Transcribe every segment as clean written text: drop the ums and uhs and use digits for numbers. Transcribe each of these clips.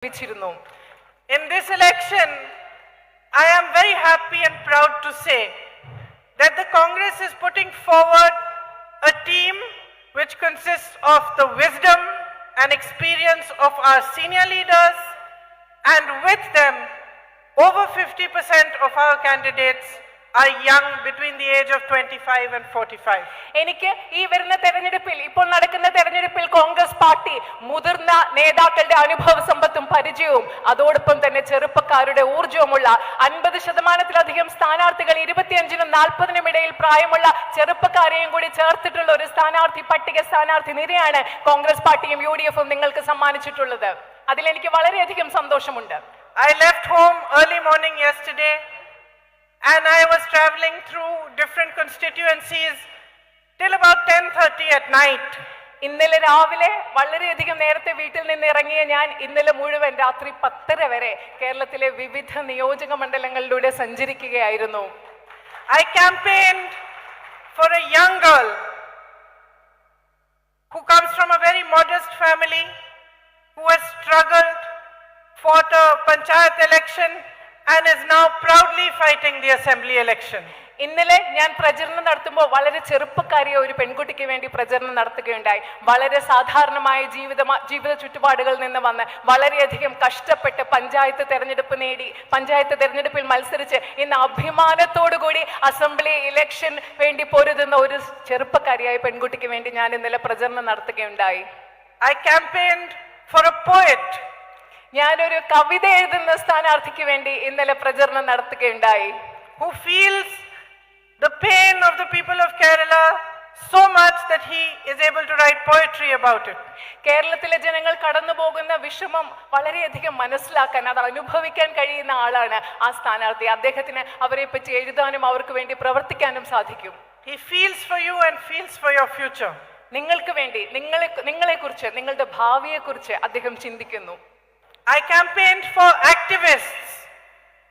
In this election, I am very happy and proud to say that the Congress is putting forward a team which consists of the wisdom and experience of our senior leaders, and with them, over 50% of our candidates are young between the age of 25 and 45. എനിക്ക് ഈ വരുന്ന തെരഞ്ഞെടുപ്പിൽ ഇപ്പോൾ നടക്കുന്ന തെരഞ്ഞെടുപ്പിൽ Congress party മുതിർന്ന നേതാക്കളുടെ അനുഭവ സമ്പത്തും പരിചയവും അതോടൊപ്പം തന്നെ ചെറുപ്പക്കാരുടെ ഊർജ്ജവുമുള്ള 50%-ലധികം സ്ഥാനാർത്ഥികൾ 25-നും 40-നും ഇടയിൽ പ്രായമുള്ള ചെറുപ്പക്കാരെയും കൂടി ചേർത്തിട്ടുള്ള ഒരു സ്ഥാനാർത്ഥി പട്ടിക സ്ഥാനാർത്ഥി നിരയാണ് കോൺഗ്രസ് പാർട്ടിയും UDF-ഉം നിങ്ങൾക്ക് സമ്മാനിച്ചിട്ടുള്ളത്. അതിൽ എനിക്ക് വളരെയധികം സന്തോഷമുണ്ട്. I left home early morning yesterday and I was traveling through different constituencies till about 10:30 at night. ഇന്നലെ രാവിലെ വളരെയധികം നേരത്തെ വീട്ടിൽ നിന്ന് ഇറങ്ങിയ ഞാൻ ഇന്നലെ മുഴുവൻ രാത്രി 10:30 വരെ കേരളത്തിലെ വിവിധ നിയോജക മണ്ഡലങ്ങളിലൂടെ സഞ്ചരിക്കുകയായിരുന്നു. I campaigned for a young girl who comes from a very modest family, who has struggled, fought a panchayat election and is now proudly fighting the assembly election. ഇന്നലെ ഞാൻ പ്രചരണം നടത്തുമ്പോൾ വളരെ ചെറുപ്പക്കാരിയ ഒരു പെൺകുട്ടിക്ക് വേണ്ടി പ്രചരണം നടത്തുകയുണ്ടായി. വളരെ സാധാരണമായ ജീവിത ചുറ്റുപാടുകളിൽ നിന്ന് വന്ന് വളരെയധികം കഷ്ടപ്പെട്ട് പഞ്ചായത്ത് തെരഞ്ഞെടുപ്പിൽ മത്സരിച്ച് ഇന്ന് അഭിമാനത്തോടുകൂടി അസംബ്ലി ഇലക്ഷൻ വേണ്ടി പൊരുതുന്ന ഒരു ചെറുപ്പക്കാരിയായ പെൺകുട്ടിക്ക് വേണ്ടി ഞാൻ ഇന്നലെ പ്രചരണം നടത്തുകയുണ്ടായി. I campaigned for a poet. ഞാനൊരു കവിത എഴുതുന്ന സ്ഥാനാർത്ഥിക്ക് വേണ്ടി ഇന്നലെ പ്രചരണം നടത്തുകയുണ്ടായി. Who feels the pain of the people of Kerala so much that he is able to write poetry about it. കേരളത്തിലെ ജനങ്ങൾ കടന്നു പോകുന്ന വിഷമം വളരെയധികം മനസ്സിലാക്കാൻ അത് അനുഭവിക്കാൻ കഴിയുന്ന ആളാണ് ആ സ്ഥാനാർത്ഥി. അദ്ദേഹത്തിന് അവരെ പറ്റി എഴുതാനും അവർക്ക് വേണ്ടി പ്രവർത്തിക്കാനും സാധിക്കും. He feels for you and feels for your future. നിങ്ങൾക്ക് വേണ്ടി നിങ്ങളെക്കുറിച്ച് നിങ്ങളുടെ ഭാവിയെക്കുറിച്ച് അദ്ദേഹം ചിന്തിക്കുന്നു. I campaigned for activists.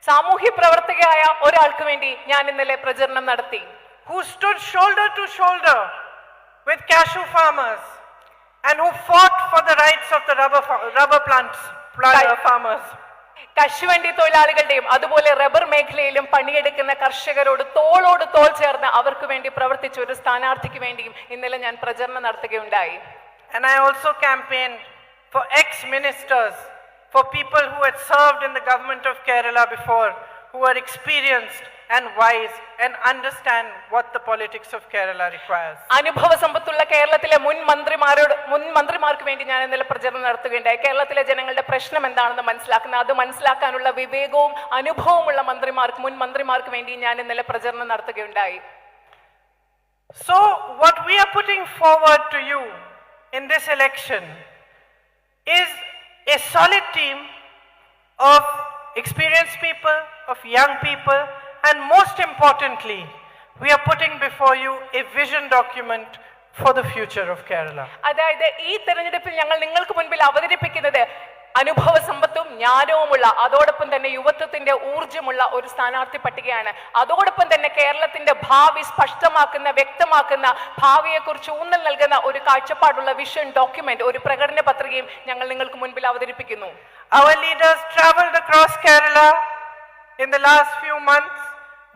സാമൂഹ്യ പ്രവർത്തകയായ ഒരാൾക്ക് വേണ്ടി ഞാൻ ഇന്നലെ പ്രചരണം നടത്തി. Who stood shoulder to shoulder with cashew farmers and who fought for the rights of the rubber farmers. കശുവണ്ടി തൊഴിലാളികളുടെയും അതുപോലെ റബ്ബർ മേഖലയിലും പണിയെടുക്കുന്ന കർഷകരോട് തോളോട് തോൾ ചേർന്ന് അവർക്ക് വേണ്ടി പ്രവർത്തിച്ച ഒരു സ്ഥാനാർത്ഥിക്ക് വേണ്ടിയും ഇന്നലെ ഞാൻ പ്രചരണം നടത്തുകയുണ്ടായി. And I also campaigned for ex-ministers, for people who had served in the government of Kerala before, who are experienced and wise and understand what the politics of Kerala requires. അനുഭവ സമ്പത്തുള്ള കേരളത്തിലെ മുൻ മന്ത്രിമാർക്ക് വേണ്ടി ഞാൻ ഇന്നലെ പ്രചരണം നടത്തുകയുണ്ടായി. കേരളത്തിലെ ജനങ്ങളുടെ പ്രശ്നം എന്താണെന്ന് അത് മനസ്സിലാക്കാനുള്ള വിവേകവും അനുഭവമുള്ള മുൻ മന്ത്രിമാർക്ക് വേണ്ടി ഞാൻ ഇന്നലെ പ്രചരണം നടത്തുകയുണ്ടായി. So what we are putting forward to you in this election is a solid team of experienced people, of young people, and most importantly, we are putting before you a vision document for the future of Kerala. അതായത് ഈ തെരഞ്ഞെടുപ്പിൽ ഞങ്ങൾ നിങ്ങൾക്ക് മുൻപിൽ അവതരിപ്പിക്കുന്നത് അനുഭവ സമ്പത്തും ജ്ഞാനവുമുള്ള അതോടൊപ്പം തന്നെ യുവത്വത്തിന്റെ ഊർജ്ജമുള്ള ഒരു സ്ഥാനാർത്ഥി പട്ടികയാണ്. അതോടൊപ്പം തന്നെ കേരളത്തിന്റെ ഭാവി സ്പഷ്ടമാക്കുന്ന വ്യക്തമാക്കുന്ന ഭാവിയെക്കുറിച്ച് ഊന്നൽ നൽകുന്ന ഒരു കാഴ്ചപ്പാടുള്ള വിഷൻ ഡോക്യുമെന്റ്, ഒരു പ്രകടന പത്രികയും ഞങ്ങൾ നിങ്ങൾക്ക് മുൻപിൽ അവതരിപ്പിക്കുന്നു. Our leaders traveled across Kerala in the last few months.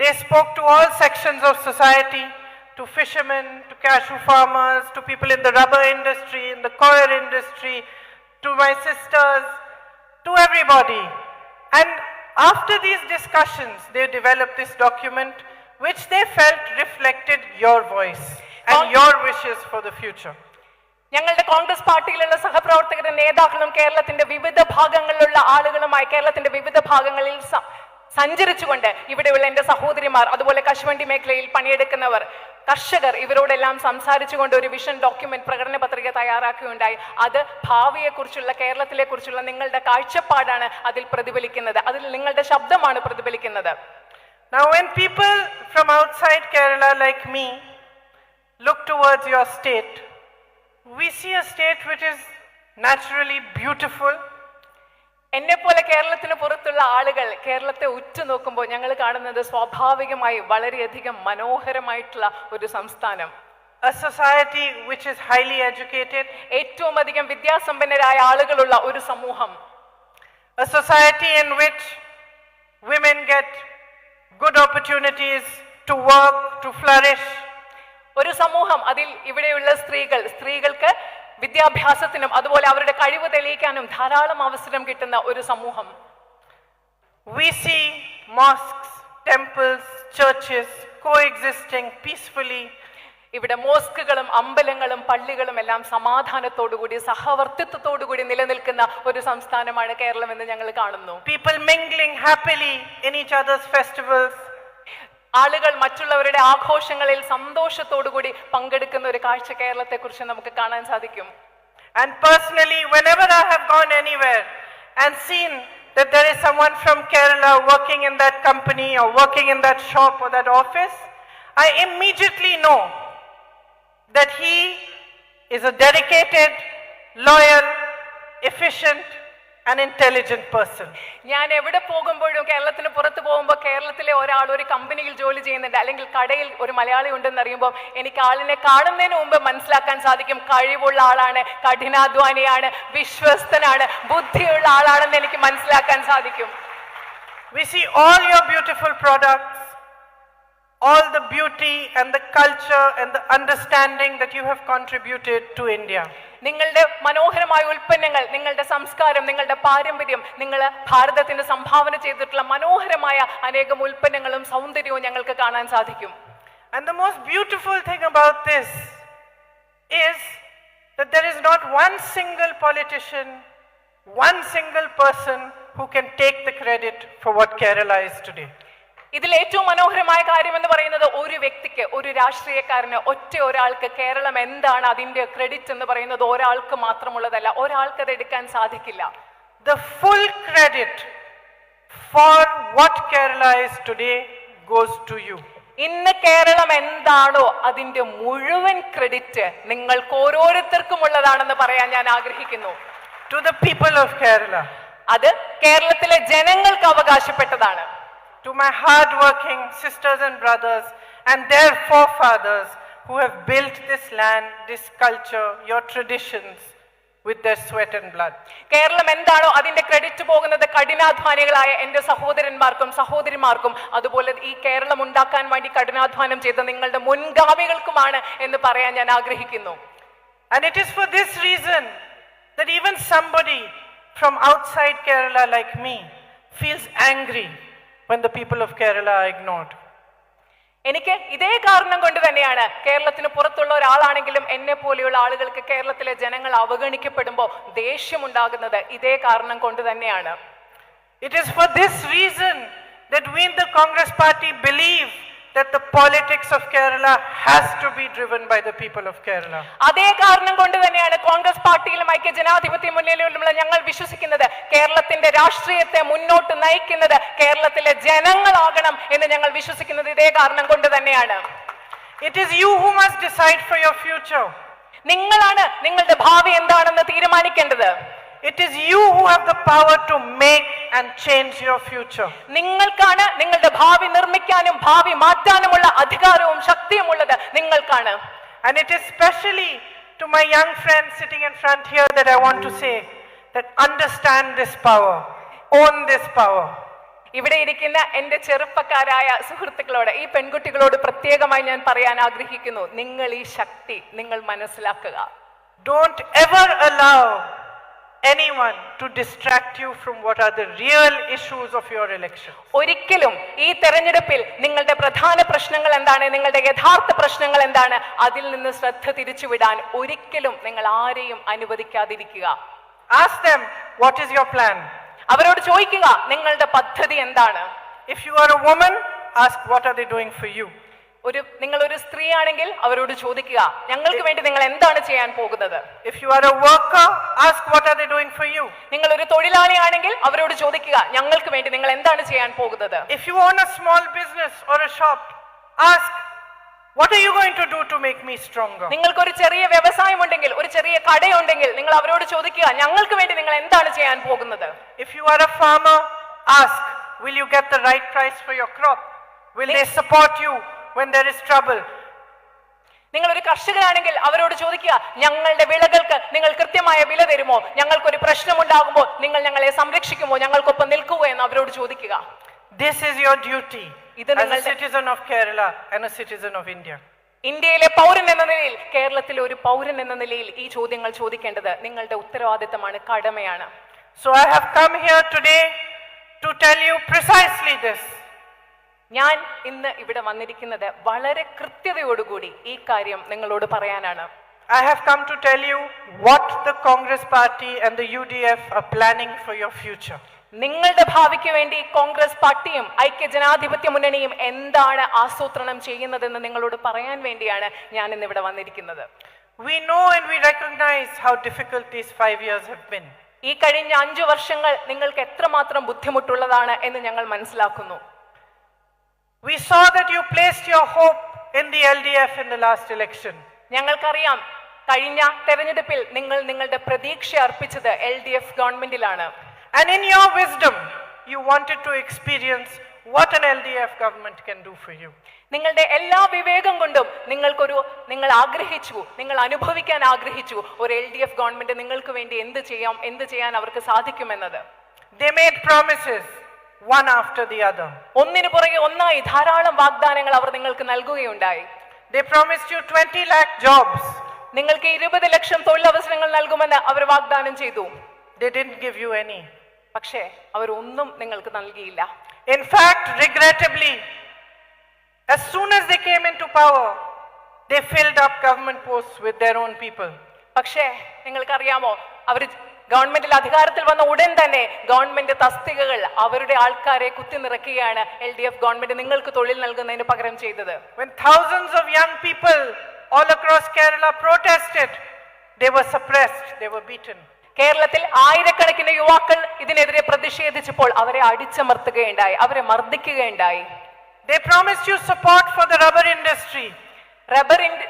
They spoke to all sections of society, to fishermen, to cashew farmers, to people in the rubber industry, in the coir industry, to my sisters, to everybody. And after these discussions, they developed this document which they felt reflected your voice and your wishes for the future. ഞങ്ങളുടെ കോൺഗ്രസ് പാർട്ടിയിലുള്ള സഹപ്രവർത്തകരും നേതാക്കളും കേരളത്തിന്റെ വിവിധ ഭാഗങ്ങളിലുള്ള ആളുകളുമായി കേരളത്തിന്റെ വിവിധ ഭാഗങ്ങളിൽ സഞ്ചരിച്ചുകൊണ്ട് ഇവിടെയുള്ള എൻ്റെ സഹോദരിമാർ, അതുപോലെ കശുവണ്ടി മേഖലയിൽ പണിയെടുക്കുന്നവർ, കർഷകർ, ഇവരോടെല്ലാം സംസാരിച്ചുകൊണ്ട് ഒരു വിഷൻ ഡോക്യുമെന്റ് പ്രകടന പത്രിക തയ്യാറാക്കുകയുണ്ടായി. അത് ഭാവിയെക്കുറിച്ചുള്ള കേരളത്തിലെ കുറിച്ചുള്ള നിങ്ങളുടെ കാഴ്ചപ്പാടാണ് അതിൽ പ്രതിഫലിക്കുന്നത്, അതിൽ നിങ്ങളുടെ ശബ്ദമാണ് പ്രതിഫലിക്കുന്നത്. Now when people from outside Kerala like me look towards your state, we see a state which is naturally beautiful. എന്നെ പോലെ കേരളത്തിന് പുറത്തുള്ള ആളുകൾ കേരളത്തെ ഉറ്റുനോക്കുമ്പോൾ ഞങ്ങൾ കാണുന്നത് സ്വാഭാവികമായി വളരെയധികം മനോഹരമായിട്ടുള്ള ഒരു സംസ്ഥാനം. A society which is highly educated. ഏറ്റവും അധികം വിദ്യാസമ്പന്നരായ ആളുകളുള്ള ഒരു സമൂഹം. a society in which women get good opportunities to work, to flourish. ഒരു സമൂഹം, അതിൽ ഇവിടെയുള്ള സ്ത്രീകൾക്ക് വിദ്യാഭ്യാസത്തിനും അതുപോലെ അവരുടെ കഴിവ് തെളിയിക്കാനും ധാരാളം അവസരം കിട്ടുന്ന ഒരു സമൂഹം. We see mosques, temples, churches coexisting peacefully. ഇവിടെ മോസ്കുകളും അമ്പലങ്ങളും പള്ളികളും എല്ലാം സമാധാനത്തോടുകൂടി സഹവർത്തിത്വത്തോടുകൂടി നിലനിൽക്കുന്ന ഒരു സംസ്ഥാനമാണ് കേരളം എന്ന് ഞങ്ങൾ കാണുന്നു. People mingling happily in each other's festivals. ആളുകൾ മറ്റുള്ളവരുടെ ആഘോഷങ്ങളിൽ സന്തോഷത്തോടുകൂടി പങ്കെടുക്കുന്ന ഒരു കാഴ്ച കേരളത്തെ കുറിച്ച് നമുക്ക് കാണാൻ സാധിക്കും. And personally, whenever I have gone anywhere and seen that there is someone from Kerala working in that company or working in that shop or that office, I immediately know that he is a dedicated, loyal, efficient and intelligent person. ഞാൻ എവിടെ പോകുമ്പോഴും കേരളത്തിന് പുറത്ത് പോകുമ്പോൾ കേരളത്തിലെ ഒരാൾ ഒരു കമ്പനിയിൽ ജോലി ചെയ്യുന്നുണ്ട് അല്ലെങ്കിൽ കടയിൽ ഒരു മലയാളി ഉണ്ടെന്ന് അറിയുമ്പോൾ എനിക്ക് ആളിനെ കാണുന്നതിന് മുമ്പ് മനസ്സിലാക്കാൻ സാധിക്കും കഴിവുള്ള ആളാണ്, കഠിനാധ്വാനിയാണ്, വിശ്വസ്തനാണ്, ബുദ്ധിയുള്ള ആളാണെന്ന് എനിക്ക് മനസ്സിലാക്കാൻ സാധിക്കും. We see all your beautiful products, all the beauty and the culture and the understanding that you have contributed to India. നിങ്ങളുടെ മനോഹരമായ ഉൽപ്പന്നങ്ങൾ, നിങ്ങളുടെ സംസ്കാരം, നിങ്ങളുടെ പാരമ്പര്യം, നിങ്ങൾ ഭാരതത്തിന് സംഭാവന ചെയ്തിട്ടുള്ള മനോഹരമായ അനേകം ഉൽപ്പന്നങ്ങളും സൗന്ദര്യവും ഞങ്ങൾക്ക് കാണാൻ സാധിക്കും. And the most beautiful thing about this is that there is not one single politician, one single person who can take the credit for what Kerala is today. ഇതിൽ ഏറ്റവും മനോഹരമായ കാര്യം എന്ന് പറയുന്നത് ഒരു വ്യക്തിക്ക്, ഒരു രാഷ്ട്രീയക്കാരന്, ഒറ്റ ഒരാൾക്ക് കേരളം എന്താണ് അതിന്റെ ക്രെഡിറ്റ് എന്ന് പറയുന്നത് ഒരാൾക്ക് മാത്രമുള്ളതല്ല. ഒരാൾക്ക് അത് എടുക്കാൻ സാധിക്കില്ല. The full credit for what Kerala is today goes to you. ഇന്ന് കേരളം എന്താണോ അതിന്റെ മുഴുവൻ ക്രെഡിറ്റ് നിങ്ങൾക്ക് ഓരോരുത്തർക്കും ഉള്ളതാണെന്ന് പറയാൻ ഞാൻ ആഗ്രഹിക്കുന്നു. To the people of Kerala. അത് കേരളത്തിലെ ജനങ്ങൾക്ക് അവകാശപ്പെട്ടതാണ്. To my hard-working sisters and brothers and their forefathers who have built this land, this culture, your traditions with their sweat and blood. Keralam എന്താണോ അതിന്റെ ക്രെഡിറ്റ് പോകുന്നത് കഠിനാധ്വാനികളായ എന്റെ സഹോദരന്മാർക്കും സഹോദരിമാർക്കും അതുപോലെ ഈ കേരളം ഉണ്ടാക്കാൻ വേണ്ടി കഠിനാധ്വാനം ചെയ്ത നിങ്ങളുടെ മുൻഗാമികൾക്കുമാണ് എന്ന് പറയാൻ ഞാൻ ആഗ്രഹിക്കുന്നു. And it is for this reason that even somebody from outside Kerala like me feels angry when the people of Kerala are ignored. എനിക്ക് ഇതേ കാരണം കൊണ്ട് തന്നെയാണ് കേരളത്തിന് പുറത്തുള്ള ഒരാളാണെങ്കിലും എന്നെ പോലെയുള്ള ആളുകൾക്ക് കേരളത്തിലെ ജനങ്ങൾ അവഗണിക്കപ്പെടുമ്പോൾ ദേഷ്യമുണ്ടാകുന്നത് ഇതേ കാരണം കൊണ്ട് തന്നെയാണ്. It is for this reason that we in the Congress party believe that the politics of Kerala has to be driven by the people of Kerala. അതേ കാരണം കൊണ്ട് തന്നെയാണ് കോൺഗ്രസ് പാർട്ടിയിലും ഐക്യ ജനാധിപത്യ മുന്നണിയിലുമുള്ള ഞങ്ങൾ വിശ്വസിക്കുന്നത് കേരളത്തിന്റെ രാഷ്ട്രീയത്തെ മുന്നോട്ട് നയിക്കുന്നത് കേരളത്തിലെ ജനങ്ങളാകണം എന്ന് ഞങ്ങൾ വിശ്വസിക്കുന്നത് ഇതേ കാരണം കൊണ്ട് തന്നെയാണ്. It is you who must decide for your future. നിങ്ങളാണ് നിങ്ങളുടെ ഭാവി എന്താണെന്ന് തീരുമാനിക്കേണ്ടത്. It is you who have the power to make and change your future. നിങ്ങൾക്കാണ് നിങ്ങളുടെ ഭാവി നിർമ്മിക്കാനും ഭാവി മാറ്റാനുമുള്ള അധികാരവും ശക്തിയും ഉള്ളത് നിങ്ങൾക്കാണ്. And it is especially to my young friends sitting in front here that I want to say that understand this power, own this power. ഇവിടെ ഇരിക്കുന്ന എന്റെ ചെറുപ്പക്കാരായ സുഹൃത്തുക്കളോട്, ഈ പെൺകുട്ടികളോട് പ്രത്യേകമായി ഞാൻ പറയാൻ ആഗ്രഹിക്കുന്നു, നിങ്ങൾ ഈ ശക്തി നിങ്ങൾ മനസ്സിലാക്കുക. Don't ever allow anyone to distract you from what are the real issues of your election. ഒരിക്കലും ഈ തെരഞ്ഞെടുപ്പിൽ നിങ്ങളുടെ പ്രധാന പ്രശ്നങ്ങൾ എന്താണ്, നിങ്ങളുടെ യഥാർത്ഥ പ്രശ്നങ്ങൾ എന്താണ്, അതിൽ നിന്ന് ശ്രദ്ധ തിരിച്ചുവിടാൻ ഒരിക്കലും നിങ്ങൾ ആരെയും അനുവദിക്കാതിരിക്കുക. Ask them, what is your plan? അവരോട് ചോദിക്കുക, നിങ്ങളുടെ പദ്ധതി എന്താണ്. If you are a woman, ask what are they doing for you. നിങ്ങൾ ഒരു സ്ത്രീ ആണെങ്കിൽ അവരോട് ചോദിക്കുക, ഞങ്ങൾക്ക് വേണ്ടി നിങ്ങൾ എന്താണ് ചെയ്യാൻ പോകുന്നത്. If you are a worker, ask what are they doing for you. നിങ്ങൾ ഒരു തൊഴിലാളി ആണെങ്കിൽ അവരോട് ചോദിക്കുക, ഞങ്ങൾക്ക് വേണ്ടി നിങ്ങൾ എന്താണ് ചെയ്യാൻ പോകുന്നത്. If you own a small business or a shop, ask what are you going to do to make me stronger. നിങ്ങൾക്ക് ഒരു ചെറിയ വ്യവസായം ഉണ്ടെങ്കിൽ, ഒരു ചെറിയ കടയുണ്ടെങ്കിൽ നിങ്ങൾ അവരോട് ചോദിക്കുക, ഞങ്ങൾക്ക് വേണ്ടി നിങ്ങൾ എന്താണ് ചെയ്യാൻ പോകുന്നത്. If you are a farmer, ask will you get the right price for your crop. Will they support you when there is trouble. നിങ്ങൾ ഒരു കർഷകരാണെങ്കിൽ അവരോട് ചോദിക്കുക, ഞങ്ങളുടെ വിളകൾക്ക് നിങ്ങൾ കൃത്യമായ വില തരുമോ? ഞങ്ങൾക്കൊരു പ്രശ്നമുണ്ടാകുമ്പോൾ നിങ്ങൾ ഞങ്ങളെ സംരക്ഷിക്കുമോ? ഞങ്ങൾക്കൊപ്പം നിൽക്കുമോ എന്ന് അവരോട് ചോദിക്കുക. This is your duty as a citizen of Kerala and a citizen of India. ഇന്ത്യയിലെ പൗരൻ എന്ന നിലയിൽ, കേരളത്തിലെ ഒരു പൗരൻ എന്ന നിലയിൽ ഈ ചോദ്യങ്ങൾ ചോദിക്കേണ്ടത് നിങ്ങളുടെ ഉത്തരവാദിത്തമാണ്, കടമയാണ്. So I have come here today to tell you precisely this. ഞാൻ ഇന്ന് ഇവിടെ വന്നിരിക്കുന്നത് വളരെ കൃത്യതയോടുകൂടി ഈ കാര്യം നിങ്ങളോട് പറയാനാണ്. I have come to tell you what the Congress party and the UDF are planning for your future. നിങ്ങളുടെ ഭാവിക്ക് വേണ്ടി കോൺഗ്രസ് പാർട്ടിയും ഐക്യജനാധിപത്യ മുന്നണിയും എന്താണ് ആസൂത്രണം ചെയ്യുന്നതെന്ന് നിങ്ങളോട് പറയാൻ വേണ്ടിയാണ് ഞാൻ ഇന്ന് ഇവിടെ വന്നിരിക്കുന്നത്. We know and we recognize how difficult these 5 years have been. ഈ കഴിഞ്ഞ 5 വർഷങ്ങൾ നിങ്ങൾക്ക് എത്രമാത്രം ബുദ്ധിമുട്ടുള്ളതാണ് എന്ന് ഞങ്ങൾ മനസ്സിലാക്കുന്നു. We saw that you placed your hope in the LDF in the last election. ഞങ്ങൾക്കറിയാം, കഴിഞ്ഞ തെരഞ്ഞെടുപ്പിൽ നിങ്ങൾ നിങ്ങളുടെ പ്രതീക്ഷ അർപ്പിച്ചത് LDF ഗവൺമെന്റിലാണ്. And in your wisdom, you wanted to experience what an LDF government can do for you. നിങ്ങളുടെ എല്ലാ വിവേകം കൊണ്ടും നിങ്ങൾ ആഗ്രഹിച്ചു, നിങ്ങൾ അനുഭവിക്കാൻ ആഗ്രഹിച്ചു ഒരു LDF ഗവൺമെന്റ് നിങ്ങൾക്ക് വേണ്ടി എന്ത് ചെയ്യാൻ അവർക്ക് സാധിക്കുമെന്നത്. They made promises one after the other. ഒന്നിനു പുറകെ ഒന്നായി ധാരാളം വാഗ്ദാനങ്ങൾ അവർ നിങ്ങൾക്ക് നൽകുകയുണ്ടായി. They promised you 20 lakh jobs. നിങ്ങൾക്ക് 20 ലക്ഷം തൊഴിലവസരങ്ങൾ നൽകുമെന്ന് അവർ വാഗ്ദാനം ചെയ്തു. They didn't give you any. പക്ഷേ അവരൊന്നും നിങ്ങൾക്ക് നൽകിയില്ല. In fact, regrettably, as soon as they came into power, they filled up government posts with their own people. പക്ഷേ നിങ്ങൾക്കറിയാമോ, അവർ ഗവൺമെന്റിൽ അധികാരത്തിൽ വന്ന ഉടൻ തന്നെ ഗവൺമെന്റ് തസ്തികകൾ അവരുടെ ആൾക്കാരെ കുത്തി നിറയ്ക്കുകയാണ് LDF ഗവൺമെന്റ് നിങ്ങൾക്ക് തൊഴിൽ നൽകുന്നതിന് പകരം ചെയ്തത്. When thousands of young people all across Kerala protested, they were suppressed, they were beaten. കേരളത്തിൽ ആയിരക്കണക്കിന് യുവാക്കൾ ഇതിനെതിരെ പ്രതിഷേധിച്ചപ്പോൾ അവരെ അടിച്ചമർത്തുകയുണ്ടായി, അവരെ മർദ്ദിക്കുകയുണ്ടായി. They promised you support for the rubber industry.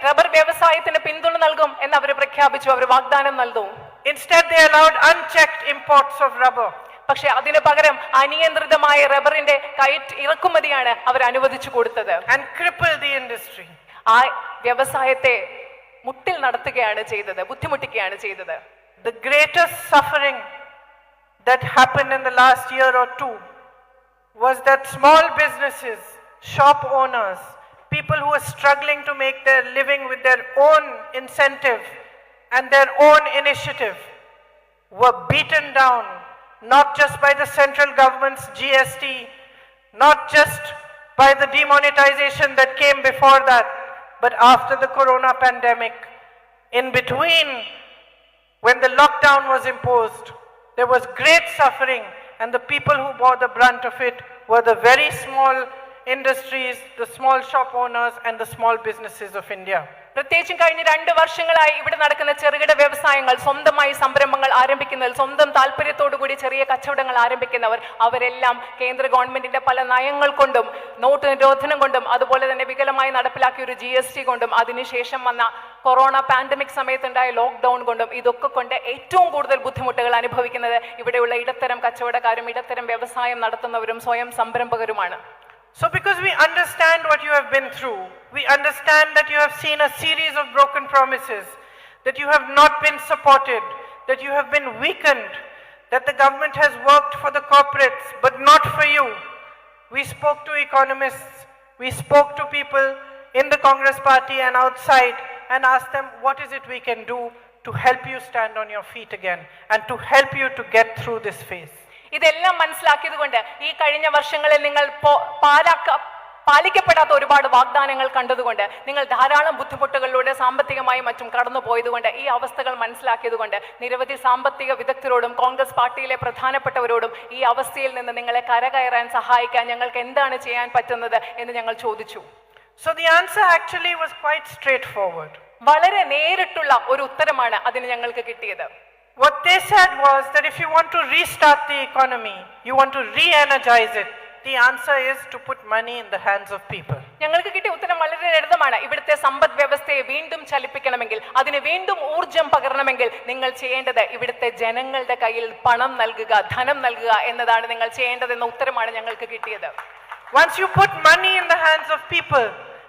Rubber വ്യവസായത്തിന് പിന്തുണ നൽകും എന്ന് അവർ പ്രഖ്യാപിച്ചു, അവർ വാഗ്ദാനം നൽകും. Instead, they allowed unchecked imports of rubber. പക്ഷെ അതിനു പകരം അനിയന്ത്രിതമായ റബ്ബറിന്റെ ഇറക്കുമതിയാണ് അവർ അനുവദിച്ചു കൊടുത്തത്. And crippled the industry. ആ വ്യവസായത്തെ മുട്ടിൽ നടത്തുകയാണ് ചെയ്തത്, ബുദ്ധിമുട്ടിക്കുകയാണ് ചെയ്തത്. The greatest suffering that happened in the last year or two was that small businesses, shop owners, people who were struggling to make their living with their own incentive and their own initiative were beaten down, not just by the central government's GST, not just by the demonetization that came before that, but after the corona pandemic. In between, when the lockdown was imposed, there was great suffering, and the people who bore the brunt of it were the very small industries, the small shop owners and the small businesses of India. പ്രത്യേകിച്ചും കഴിഞ്ഞ 2 വർഷങ്ങളായി ഇവിടെ നടക്കുന്ന ചെറുകിട വ്യവസായങ്ങൾ, സ്വന്തമായി സംരംഭങ്ങൾ ആരംഭിക്കുന്നവർ, സ്വന്തം താല്പര്യത്തോടുകൂടി ചെറിയ കച്ചവടങ്ങൾ ആരംഭിക്കുന്നവർ, അവരെല്ലാം കേന്ദ്ര ഗവൺമെന്റിന്റെ പല നയങ്ങൾ കൊണ്ടും നോട്ട് നിരോധനം കൊണ്ടും അതുപോലെ തന്നെ വികലമായി നടപ്പിലാക്കിയ ഒരു GST കൊണ്ടും അതിനുശേഷം വന്ന കൊറോണ പാൻഡമിക് സമയത്തുണ്ടായ ലോക്ക്ഡൌൺ കൊണ്ടും ഇതൊക്കെ കൊണ്ട് ഏറ്റവും കൂടുതൽ ബുദ്ധിമുട്ടുകൾ അനുഭവിക്കുന്നത് ഇവിടെയുള്ള ഇടത്തരം കച്ചവടക്കാരും ഇടത്തരം വ്യവസായം നടത്തുന്നവരും സ്വയം സംരംഭകരുമാണ്. So because we understand what you have been through, we understand that you have seen a series of broken promises, that you have not been supported, that you have been weakened, that the government has worked for the corporates but not for you. We spoke to economists, we spoke to people in the Congress party and outside and asked them, what is it we can do to help you stand on your feet again and to help you to get through this phase? ഇതെല്ലാം മനസ്സിലാക്കിയതുകൊണ്ട് ഈ കഴിഞ്ഞ വർഷങ്ങളിൽ നിങ്ങൾ പാലിക്കപ്പെടാത്ത ഒരുപാട് വാഗ്ദാനങ്ങൾ കണ്ടതുകൊണ്ട്, നിങ്ങൾ ധാരാളം ബുദ്ധിമുട്ടുകളിലൂടെ സാമ്പത്തികമായും മറ്റും കടന്നുപോയതുകൊണ്ട്, ഈ അവസ്ഥകൾ മനസ്സിലാക്കിയതുകൊണ്ട് നിരവധി സാമ്പത്തിക വിദഗ്ധരോടും കോൺഗ്രസ് പാർട്ടിയിലെ പ്രധാനപ്പെട്ടവരോടും ഈ അവസ്ഥയിൽ നിന്ന് നിങ്ങളെ കരകയറാൻ സഹായിക്കാൻ ഞങ്ങൾക്ക് എന്താണ് ചെയ്യാൻ പറ്റുന്നത് എന്ന് ഞങ്ങൾ ചോദിച്ചു. So the answer actually was quite straightforward. വളരെ നേരിട്ടുള്ള ഒരു ഉത്തരമാണ് അതിന് ഞങ്ങൾക്ക് കിട്ടിയത്. What they said was that if you want to restart the economy, you want to re-energize it, the answer is to put money in the hands of people. ഞങ്ങൾക്ക് കിട്ടിയ ഉത്തരം വളരെ ലളിതമാണ്. ഇവിടുത്തെ സമ്പദ് വ്യവസ്ഥയെ വീണ്ടും ചലിപ്പിക്കണമെങ്കിൽ, അതിന് വീണ്ടും ഊർജം പകരണമെങ്കിൽ നിങ്ങൾ ചെയ്യേണ്ടത് ഇവിടുത്തെ ജനങ്ങളുടെ കയ്യിൽ പണം നൽകുക, ധനം നൽകുക എന്നതാണ് നിങ്ങൾ ചെയ്യേണ്ടതെന്ന ഉത്തരമാണ് ഞങ്ങൾക്ക് കിട്ടിയത്. Once you put money in the hands of people,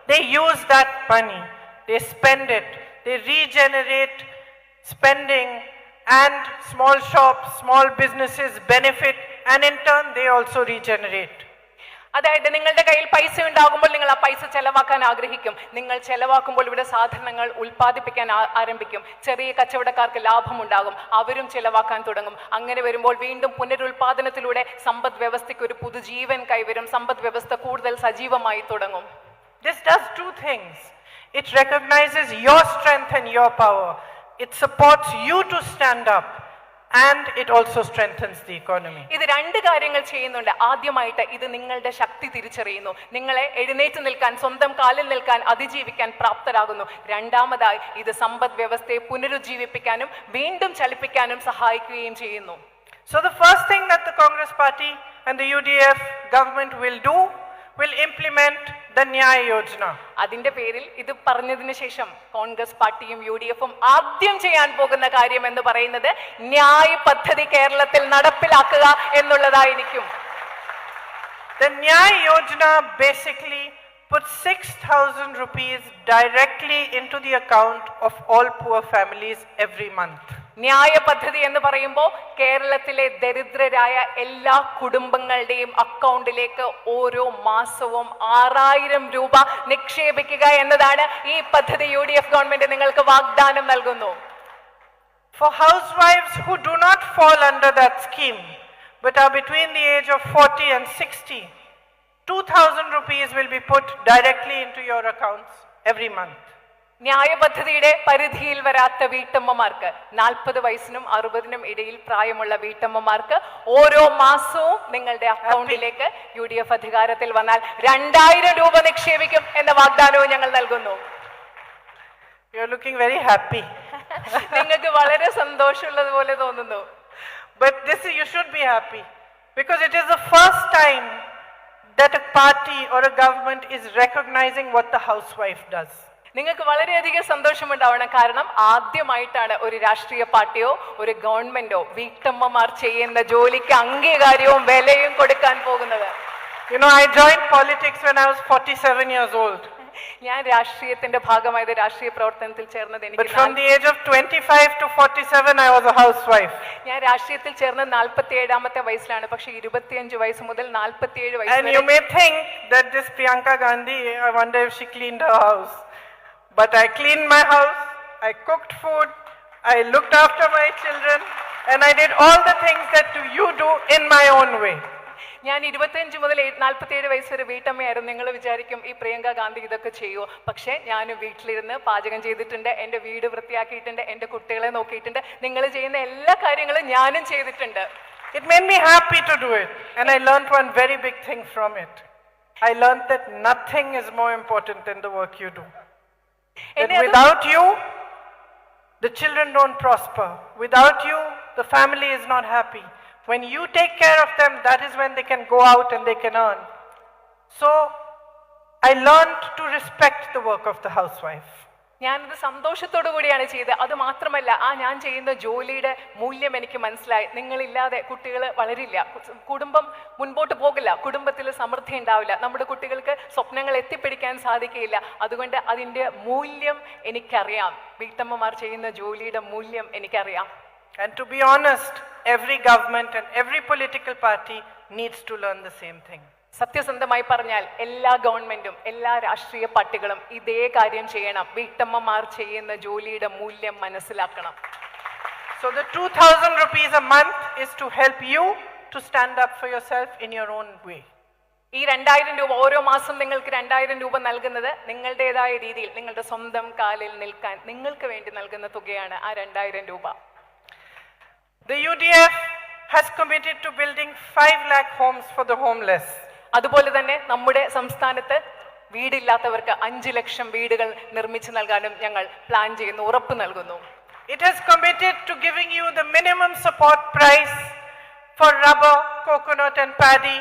they use that money they spend it, they regenerate spending, and small shops, small businesses benefit, and in turn they also regenerate. അതായത് നിങ്ങളുടെ കയ്യിൽ പൈസ ഉണ്ടാകുമ്പോൾ നിങ്ങൾ ആ പൈസ ചെലവാക്കാൻ ആഗ്രഹിക്കും. നിങ്ങൾ ചെലവാക്കുമ്പോൾ ഇവിടെ സാധനങ്ങൾ ഉൽപ്പാദിപ്പിക്കാൻ ആരംഭിക്കും. ചെറിയ കച്ചവടക്കാർക്ക് ലാഭമുണ്ടാകും, അവരും ചെലവാക്കാൻ തുടങ്ങും. അങ്ങനെ വരുമ്പോൾ വീണ്ടും പുനരുൽപാദനത്തിലൂടെ സമ്പദ് വ്യവസ്ഥയ്ക്ക് ഒരു പുതുജീവൻ കൈവരും. സമ്പദ് വ്യവസ്ഥ കൂടുതൽ സജീവമായി തുടങ്ങും. This does two things. It recognizes your strength and your power. It supports you to stand up. And it also strengthens the economy. ഇത് രണ്ട് കാര്യങ്ങൾ ചെയ്യുന്നുണ്ട്. ആദ്യമായിട്ട് ഇത് നിങ്ങളുടെ ശക്തി തിരിച്ചറിയുന്നു, നിങ്ങളെ എഴുന്നേറ്റ് നിൽക്കാൻ, സ്വന്തം കാലിൽ നിൽക്കാൻ, അതിജീവിക്കാൻ പ്രാപ്തരാകുന്നു. രണ്ടാമതായി ഇത് സമ്പദ് വ്യവസ്ഥയെ പുനരുജ്ജീവിപ്പിക്കാനും വീണ്ടും ചലിപ്പിക്കാനും സഹായിക്കുകയും ചെയ്യുന്നു. So the first thing that the Congress Party and the UDF government will implement the Nyaya Yojana. അതിന്റെ പേരിൽ ഇത് പറഞ്ഞതിന് ശേഷം കോൺഗ്രസ് പാർട്ടിയും UDFും ആദ്യം ചെയ്യാൻ പോകുന്ന കാര്യം എന്ന് പറയുന്നത് ന്യായ പദ്ധതി കേരളത്തിൽ നടപ്പിലാക്കുക എന്നുള്ളതായിരിക്കും. The Nyaya Yojana basically puts 6,000 rupees directly into the account of all poor families every month. ന്യായ പദ്ധതി എന്ന് പറയുമ്പോൾ കേരളത്തിലെ ദരിദ്രരായ എല്ലാ കുടുംബങ്ങളുടെയും അക്കൗണ്ടിലേക്ക് ഓരോ മാസവും 6,000 രൂപ നിക്ഷേപിക്കുക എന്നതാണ് ഈ പദ്ധതി UDF ഗവൺമെന്റ് നിങ്ങൾക്ക് വാഗ്ദാനം നൽകുന്നു. For housewives who do not fall under that scheme but are between the age of 40 and 60, 2,000 rupees will be put directly into your accounts every month. ന്യായ പദ്ധതിയുടെ പരിധിയിൽ വരാത്ത വീട്ടമ്മമാർക്ക്, 40 വയസ്സിനും 60നും ഇടയിൽ പ്രായമുള്ള വീട്ടമ്മമാർക്ക് ഓരോ മാസവും നിങ്ങളുടെ അക്കൗണ്ടിലേക്ക് UDF അധികാരത്തിൽ വന്നാൽ 2,000 രൂപ നിക്ഷേപിക്കും എന്ന വാഗ്ദാനവും ഞങ്ങൾ നൽകുന്നു. You are looking very happy. നിങ്ങൾക്ക് വളരെ സന്തോഷമുള്ളതുപോലെ തോന്നുന്നു. But you should be happy because it is the first time that a party or a government is recognizing what the housewife does. നിങ്ങൾക്ക് വളരെയധികം സന്തോഷമുണ്ടാവണം. കാരണം ആദ്യമായിട്ടാണ് ഒരു രാഷ്ട്രീയ പാർട്ടിയോ ഒരു ഗവൺമെന്റോ വീട്ടമ്മമാർ ചെയ്യുന്ന ജോലിക്ക് അംഗീകാരവും വിലയും കൊടുക്കാൻ പോകുന്നത്. You know, I joined politics when I was 47 years old. ഞാൻ രാഷ്ട്രീയത്തിന്റെ ഭാഗമായത് രാഷ്ട്രീയ പ്രവർത്തനത്തിൽ ചേർന്നത് But from the age of 25 to 47 I was a housewife. ഞാൻ രാഷ്ട്രീയത്തിൽ ചേർന്നത് 47ാമത്തെ വയസ്സിലാണ്. പക്ഷേ 25 വയസ്സ് മുതൽ 47 വയസ്സ് And you may think that this Priyanka Gandhi, I wonder if she cleaned her house. But I cleaned my house, I cooked food, I looked after my children, and I did all the things that you do in my own way. ഞാൻ 25 മുതൽ 47 വയസ്സ് വരെ വീട്ടമ്മയായിരുന്നു. നിങ്ങൾ വിചാരിക്കും ഈ പ്രിയങ്ക ഗാന്ധി ഇതൊക്കെ ചെയ്യുമോ? പക്ഷേ ഞാൻ വീട്ടിലിരുന്ന് പാചകം ചെയ്തിട്ടുണ്ട്, എൻ്റെ വീട് വൃത്തിയാക്കിയിട്ടുണ്ട്, എൻ്റെ കുട്ടികളെ നോക്കിയിട്ടുണ്ട്. നിങ്ങൾ ചെയ്യുന്ന എല്ലാ കാര്യങ്ങളും ഞാനും ചെയ്തിട്ടുണ്ട്. It made me happy to do it, and I learned one very big thing from it. I learned that nothing is more important than the work you do. That without you, the children don't prosper. Without you, the family is not happy. When you take care of them, that is when they can go out and they can earn. So, I learned to respect the work of the housewife. ഞാനത് സന്തോഷത്തോടു കൂടിയാണ് ചെയ്തത്. അത് മാത്രമല്ല, ഞാൻ ചെയ്യുന്ന ജോലിയുടെ മൂല്യം എനിക്ക് മനസ്സിലായി. നിങ്ങളില്ലാതെ കുട്ടികൾ വളരില്ല, കുടുംബം മുൻപോട്ട് പോകില്ല, കുടുംബത്തിൽ സമൃദ്ധി ഉണ്ടാവില്ല, നമ്മുടെ കുട്ടികൾക്ക് സ്വപ്നങ്ങൾ എത്തിപ്പിടിക്കാൻ സാധിക്കുകയില്ല. അതുകൊണ്ട് അതിൻ്റെ മൂല്യം എനിക്കറിയാം. വീട്ടമ്മമാർ ചെയ്യുന്ന ജോലിയുടെ മൂല്യം എനിക്കറിയാം. And to be honest, every government and every political party needs to learn the same thing. സത്യസന്ധമായി പറഞ്ഞാൽ എല്ലാ ഗവൺമെന്റും എല്ലാ രാഷ്ട്രീയ പാർട്ടികളും ഇതേ കാര്യം ചെയ്യണം. വീട്ടമ്മമാർ ചെയ്യുന്ന ജോലിയുടെ മൂല്യം മനസ്സിലാക്കണം. So the 2,000 rupees a month is to help you to stand up for yourself in your own way. ഈ 2,000 രൂപ ഓരോ മാസം നിങ്ങൾക്ക് 2,000 രൂപ നൽകുന്നത് നിങ്ങളുടേതായ രീതിയിൽ നിങ്ങളുടെ സ്വന്തം കാലിൽ നിൽക്കാൻ നിങ്ങൾക്ക് വേണ്ടി നൽകുന്ന തുകയാണ് ആ 2,000 രൂപ. The UDF has committed to building 5 lakh homes for the homeless. അതുപോലെ തന്നെ നമ്മുടെ സംസ്ഥാനത്ത് വീടില്ലാത്തവർക്ക് 5 ലക്ഷം വീടുകൾ നിർമ്മിച്ചു നൽകാനും ഞങ്ങൾ പ്ലാൻ ചെയ്യുന്നു, ഉറപ്പ് നൽകുന്നു. It has committed to giving you the minimum support price for rubber, coconut and paddy,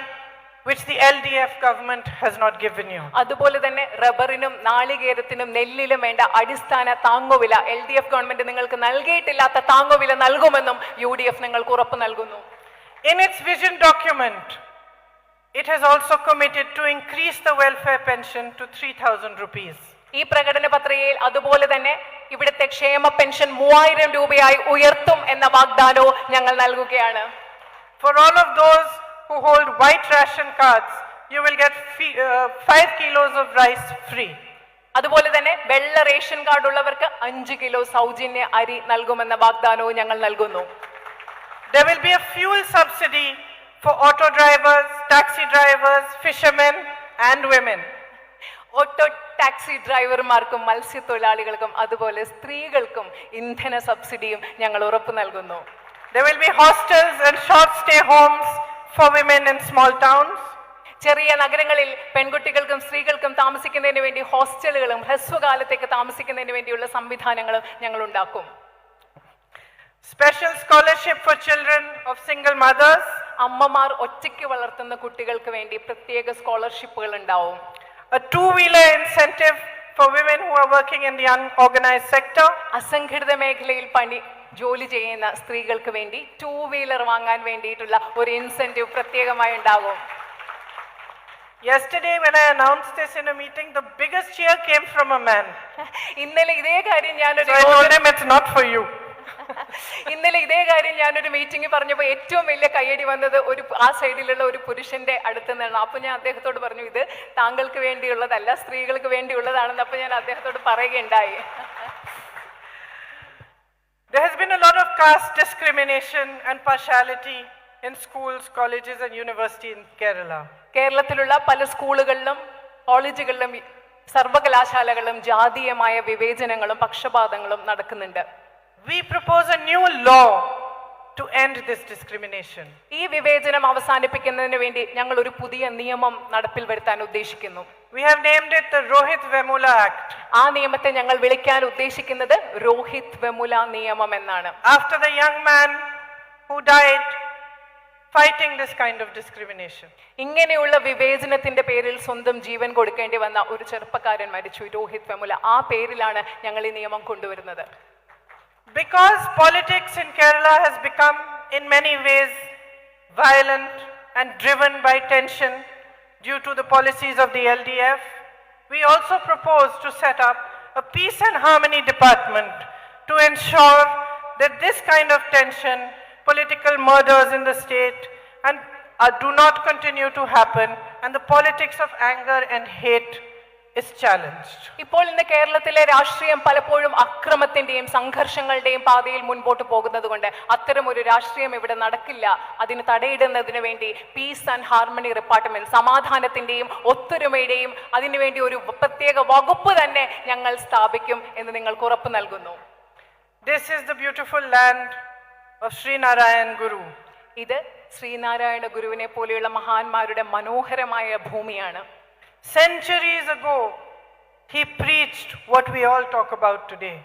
which the LDF government has not given you. അതുപോലെ തന്നെ റബ്ബറിനും നാളികേരത്തിനും നെല്ലിലും വേണ്ട അടിസ്ഥാന താങ്ങുവില LDF ഗവൺമെന്റ് നിങ്ങൾക്ക് നൽകിയിട്ടില്ലാത്ത താങ്ങുവില നൽകുമെന്നും UDF നിങ്ങൾക്ക് ഉറപ്പ് നൽകുന്നു. In its vision document, it has also committed to increase the welfare pension to 3,000 rupees. ഈ പ്രകടന പത്രികയിൽ അതുപോലെ തന്നെ ഇവിടുത്തെ ക്ഷേമ പെൻഷൻ 3000 രൂപയായി ഉയർത്തും എന്ന വാഗ്ദാനവും ഞങ്ങൾ നൽകുകയാണ്. For all of those who hold white ration cards, you will get 5 kilos of rice free. അതുപോലെ തന്നെ വെള്ള റേഷൻ കാർഡ് ഉള്ളവർക്ക് 5 കിലോ സൗജന്യ അരി നൽകുമെന്ന വാഗ്ദാനവും ഞങ്ങൾ നൽകുന്നു. There will be a fuel subsidy for auto drivers, taxi drivers, fishermen and women. Auto taxi ഡ്രൈവർമാർക്കും മത്സ്യത്തൊഴിലാളികൾക്കും അതുപോലെ സ്ത്രീകൾക്കും ഇന്ധന സബ്സിഡിയും ഞങ്ങൾ ഉറപ്പു നൽകുന്നു. There will be hostels and short stay homes for women in small towns. ചെറിയ നഗരങ്ങളിൽ പെൺകുട്ടികൾക്കും സ്ത്രീകൾക്കും താമസിക്കുന്നതിന് വേണ്ടി ഹോസ്റ്റലുകളും ഹ്രസ്വകാലത്തേക്ക് താമസിക്കുന്നതിന് വേണ്ടിയുള്ള സംവിധാനങ്ങളും ഞങ്ങൾ ഉണ്ടാക്കും. Special scholarship for children of single mothers. അമ്മമാർ ഒറ്റയ്ക്ക് വളർത്തുന്ന കുട്ടികൾക്ക് വേണ്ടി പ്രത്യേക സ്കോളർഷിപ്പുകൾ ഉണ്ടാവും. A two-wheeler incentive for women who are working in the unorganized sector. അസംഘടിത മേഖലയിൽ ജോലി ചെയ്യുന്ന സ്ത്രീകൾക്ക് വേണ്ടി 2-വീലർ വാങ്ങാൻ വേണ്ടിയിട്ടുള്ള ഒരു ഇൻസെന്റീവ് പ്രത്യേകമായി ഉണ്ടാകും. Yesterday when I announced this in a meeting, the biggest cheer came from a man. ഇന്നലെ ഇതേ കാര്യം it's not for you. ഇന്നലെ ഇതേ കാര്യം ഞാനൊരു മീറ്റിംഗ് പറഞ്ഞപ്പോൾ ഏറ്റവും വലിയ കയ്യടി വന്നത് ആ സൈഡിലുള്ള ഒരു പുരുഷന്റെ അടുത്ത് നിന്നാണ്. അപ്പൊ ഞാൻ അദ്ദേഹത്തോട് പറഞ്ഞു, ഇത് താങ്കൾക്ക് വേണ്ടിയുള്ളതല്ല, സ്ത്രീകൾക്ക് വേണ്ടിയുള്ളതാണെന്ന്. അപ്പൊ ഞാൻ അദ്ദേഹത്തോട് പറയുകയുണ്ടായി. There has been a lot of caste discrimination and partiality in schools, colleges and university in Kerala. കേരളത്തിലുള്ള പല സ്കൂളുകളിലും കോളേജുകളിലും സർവകലാശാലകളിലും ജാതീയമായ വിവേചനങ്ങളും പക്ഷപാതങ്ങളും നടക്കുന്നുണ്ട്. We propose a new law to end this discrimination. ഈ വിവേചനം അവസാനിപ്പിക്കുന്നതിന് വേണ്ടി ഞങ്ങൾ ഒരു പുതിയ നിയമം നടപ്പിൽ വരുത്താൻ ഉദ്ദേശിക്കുന്നു. We have named it the Rohit Vemula Act. ആ നിയമത്തെ ഞങ്ങൾ വിളിക്കാൻ ഉദ്ദേശിക്കുന്നത് രോഹിത് വെമുല നിയമം എന്നാണ്. After the young man who died fighting this kind of discrimination. ഇങ്ങനെയുള്ള വിവേചനത്തിന്റെ പേരിൽ സ്വന്തം ജീവൻ കൊടുക്കേണ്ടി വന്ന ഒരു ചെറുപ്പക്കാരൻ മരിച്ചു, രോഹിത് വെമുല. ആ പേരിലാണ് ഞങ്ങൾ ഈ നിയമം കൊണ്ടുവരുന്നത്. Because politics in Kerala has become in many ways violent and driven by tension due to the policies of the LDF, we also propose to set up a peace and harmony department to ensure that this kind of tension, political murders in the state and do not continue to happen, and the politics of anger and hate is challenged. ഇപ്പോൾ ഇന്ന് കേരളത്തിലെ രാഷ്ട്രീയം പലപ്പോഴും അക്രമത്തിന്റെയും സംഘർഷങ്ങളുടെയും പാതയിൽ മുൻപോട്ട് പോകുന്നതുകൊണ്ട് അത്തരം ഒരു രാഷ്ട്രീയം ഇവിടെ നടക്കില്ല. അതിന് തടയിടുന്നതിന് വേണ്ടി പീസ് ആൻഡ് ഹാർമണി ഡിപ്പാർട്ട്മെന്റ്, സമാധാനത്തിന്റെയും ഒത്തൊരുമയുടെയും അതിനുവേണ്ടി ഒരു പ്രത്യേക വകുപ്പ് തന്നെ ഞങ്ങൾ സ്ഥാപിക്കും എന്ന് നിങ്ങൾക്ക് ഉറപ്പ് നൽകുന്നു. This is the beautiful land of Sri Narayan Guru. ഇത് ശ്രീനാരായണ ഗുരുവിനെ പോലെയുള്ള മഹാന്മാരുടെ മനോഹരമായ ഭൂമിയാണ്. Centuries ago, he preached what we all talk about today.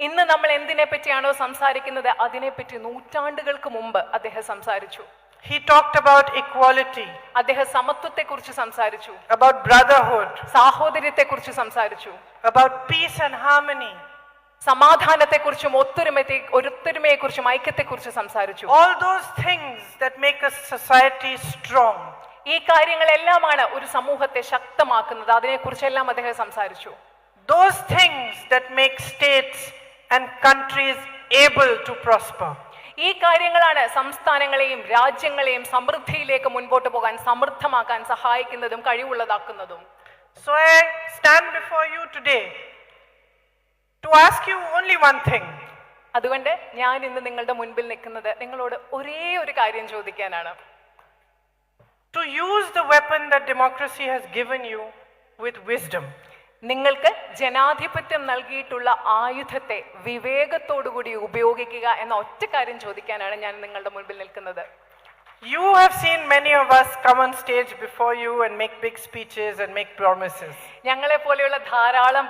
ഇന്ന് നമ്മൾ എന്തിനെ പറ്റിയാണോ സംസാരിക്കുന്നത് അതിനെപ്പറ്റി നൂറ്റാണ്ടുകൾക്ക് മുമ്പ് അദ്ദേഹം സംസാരിച്ചു. He talked about equality. അദ്ദേഹം സമത്വത്തെക്കുറിച്ച് സംസാരിച്ചു. About brotherhood. സാഹോദര്യത്തെക്കുറിച്ച് സംസാരിച്ചു. About peace and harmony. സമാധാനത്തെക്കുറിച്ചും ഒത്തൊരുമയെക്കുറിച്ചും ഐക്യത്തെക്കുറിച്ച് സംസാരിച്ചു. All those things that make a society strong. ഈ കാര്യങ്ങളെല്ലാമാണ് ഒരു സമൂഹത്തെ ശക്തമാക്കുന്നത്. അതിനെക്കുറിച്ചെല്ലാം അദ്ദേഹം സംസാരിച്ചു. Those things that make states and countries able to prosper. ഈ കാര്യങ്ങളാണ് സംസ്ഥാനങ്ങളെയും രാജ്യങ്ങളെയും സമൃദ്ധിയിലേക്ക് മുൻപോട്ട് പോകാൻ, സമൃദ്ധമാക്കാൻ സഹായിക്കുന്നതും കഴിവുള്ളതാക്കുന്നതും. So I stand before you today to ask you only one thing. അതുകൊണ്ട് ഞാൻ ഇന്ന് നിങ്ങളുടെ മുൻപിൽ നിൽക്കുന്നത് നിങ്ങളോട് ഒരേ ഒരു കാര്യം ചോദിക്കാനാണ്. To use the weapon that democracy has given you with wisdom. നിങ്ങൾക്ക് ജനാധിപത്യം നൽകിയിട്ടുള്ള ആയുധത്തെ വിവേകത്തോടുകൂടി ഉപയോഗിക്കുക എന്ന ഒറ്റ കാര്യം ചോദിക്കാനാണ് ഞാൻ നിങ്ങളുടെ മുൻപിൽ നിൽക്കുന്നത്. You have seen many of us come on stage before you and make big speeches and make promises. ഞങ്ങളെ പോലെയുള്ള ധാരാളം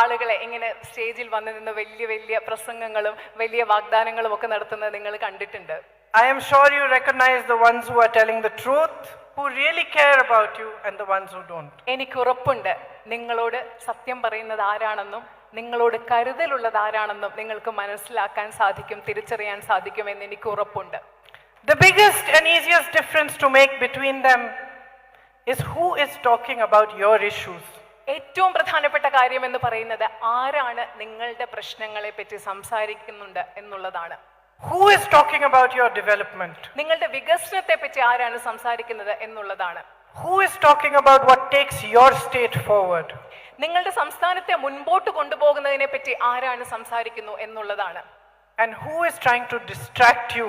ആളുകളെ ഇങ്ങനെ സ്റ്റേജിൽ വന്നു നിന്ന് വലിയ വലിയ പ്രസംഗങ്ങളും വലിയ വാഗ്ദാനങ്ങളും ഒക്കെ നടത്തുന്നത് നിങ്ങൾ കണ്ടിട്ടുണ്ട്. I am sure you recognize the ones who are telling the truth, who really care about you, and the ones who don't. എനിക്ക് ഉറപ്പുണ്ട് നിങ്ങളോട് സത്യം പറയുന്നത് ആരാണെന്നും നിങ്ങളോട് കരുതലുള്ളത് ആരാണെന്നും നിങ്ങൾക്ക് മനസ്സിലാക്കാൻ സാധിക്കും, തിരിച്ചറിയാൻ സാധിക്കും എന്ന് എനിക്ക് ഉറപ്പുണ്ട്. The biggest and easiest difference to make between them is who is talking about your issues. ഏറ്റവും പ്രധാനപ്പെട്ട കാര്യം എന്ന് പറയുന്നത് ആരാണ് നിങ്ങളുടെ പ്രശ്നങ്ങളെ പറ്റി സംസാരിക്കുന്നുണ്ട് എന്നുള്ളതാണ്. Who is talking about your development? നിങ്ങളുടെ വികസനത്തെ പറ്റി ആരാണ് സംസാരിക്കുന്നത് എന്നുള്ളതാണ്. Who is talking about what takes your state forward? നിങ്ങളുടെ സംസ്ഥാനത്തെ മുൻപോട്ട് കൊണ്ടുപോകുന്നതിനെ പറ്റി ആരാണ് സംസാരിക്കുന്നു എന്നുള്ളതാണ്. And who is trying to distract you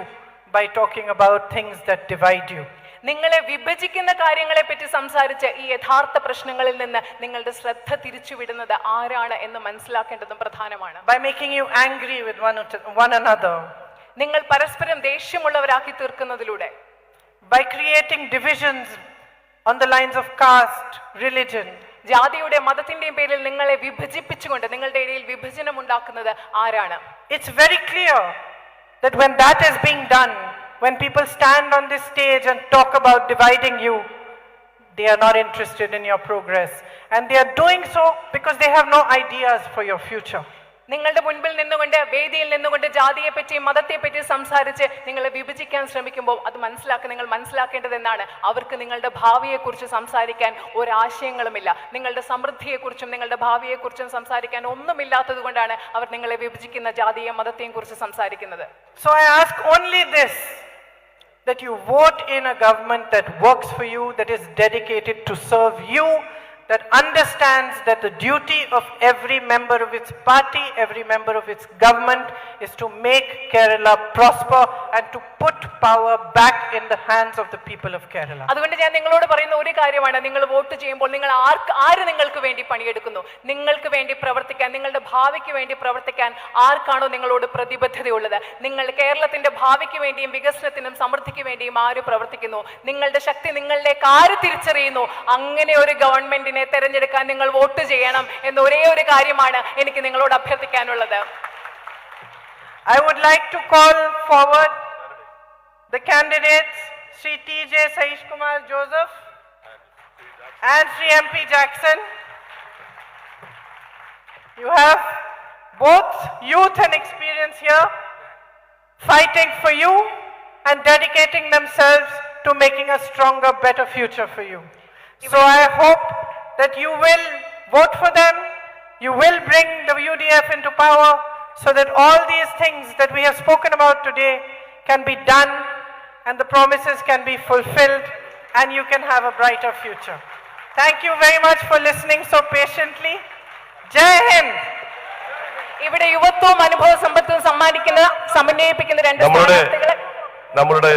by talking about things that divide you? നിങ്ങളെ വിഭജിക്കുന്ന കാര്യങ്ങളെ പറ്റി സംസാരിച്ച് ഈ യഥാർത്ഥ പ്രശ്നങ്ങളിൽ നിന്ന് നിങ്ങളുടെ ശ്രദ്ധ തിരിച്ചുവിടുന്നത് ആരാണ് എന്ന് മനസ്സിലാക്കേണ്ടതും പ്രധാനമാണ്. By making you angry with one another. നിങ്ങൾ പരസ്പരം ദേഷ്യമുള്ളവരാക്കി തീർക്കുന്നതിലൂടെ. By creating divisions on the lines of caste, religion. ജാതിയുടെ മതത്തിന്റെയും പേരിൽ നിങ്ങളെ വിഭജിപ്പിച്ചുകൊണ്ട് നിങ്ങളുടെ ഇടയിൽ വിഭജനം ഉണ്ടാക്കുന്നത് ആരാണ്? It's very clear that when that is being done, when people stand on this stage and talk about dividing you, they are not interested in your progress, and they are doing so because they have no ideas for your future. നിങ്ങളുടെ മുൻപിൽ നിന്നുകൊണ്ട് വേദിയിൽ നിന്നുകൊണ്ട് ജാതിയെ പറ്റി മതത്തെ പറ്റി സംസാരിച്ച് നിങ്ങളെ വിഭജിക്കാൻ ശ്രമിക്കുമ്പോൾ അത് നിങ്ങൾ മനസ്സിലാക്കേണ്ടത് എന്നാണ്, അവർക്ക് നിങ്ങളുടെ ഭാവിയെക്കുറിച്ച് സംസാരിക്കാൻ ഒരാശയങ്ങളുമില്ല. നിങ്ങളുടെ സമൃദ്ധിയെക്കുറിച്ചും നിങ്ങളുടെ ഭാവിയെക്കുറിച്ചും സംസാരിക്കാൻ ഒന്നുമില്ലാത്തത് കൊണ്ടാണ് അവർ നിങ്ങളെ വിഭജിക്കുന്ന ജാതിയെയും മതത്തെയും കുറിച്ച് സംസാരിക്കുന്നത്. So I ask only this, that you vote in a government that works for you, that is dedicated to serve you, that understands that the duty of every member of its party, every member of its government is to make Kerala prosper and to put power back in the hands of the people of Kerala. അതുകൊണ്ട് ഞാൻ നിങ്ങളോട് പറയുന്ന ഒരു കാര്യമാണ്, നിങ്ങൾ vote ചെയ്യുമ്പോൾ നിങ്ങൾ ആര് നിങ്ങൾക്ക് വേണ്ടി പണിയെടുക്കുന്നു, നിങ്ങൾക്ക് വേണ്ടി പ്രവർത്തിക്കാൻ, നിങ്ങളുടെ ഭാവിക്ക് വേണ്ടി പ്രവർത്തിക്കാൻ ആർക്കാണോ നിങ്ങളോട് പ്രതിബദ്ധതയുള്ളത്, നിങ്ങൾ കേരളത്തിന്റെ ഭാവിക്ക് വേണ്ടിയും വികസനത്തിനും സമൃദ്ധിക്ക് വേണ്ടിയും ആര് പ്രവർത്തിക്കുന്നു, നിങ്ങളുടെ ശക്തി നിങ്ങളിലേക്ക് ആര് തിരിച്ചറിയുന്നു, അങ്ങനെ ഒരു ഗവൺമെന്റിനെ തെരഞ്ഞെടുക്കാൻ നിങ്ങൾ വോട്ട് ചെയ്യണം എന്ന ഒരേ ഒരു കാര്യമാണ് എനിക്ക് നിങ്ങളോട് അഭ്യർത്ഥിക്കാനുള്ളത്. I would like to call forward the candidates, Sri T.J. Saish Kumar Joseph and Sri M.P. Jackson. You have both youth and experience here, fighting for you and dedicating themselves to making a stronger, better future for you. So I hope that you will vote for them, you will bring the UDF into power, so that all these things that we have spoken about today can be done and the promises can be fulfilled and you can have a brighter future. Thank you very much for listening so patiently. Jai Hind. ഇവിടെ യുവത്വവും അനുഭവ സമ്പത്തും സമന്വയിപ്പിക്കുന്ന രണ്ട് നമ്മുടെ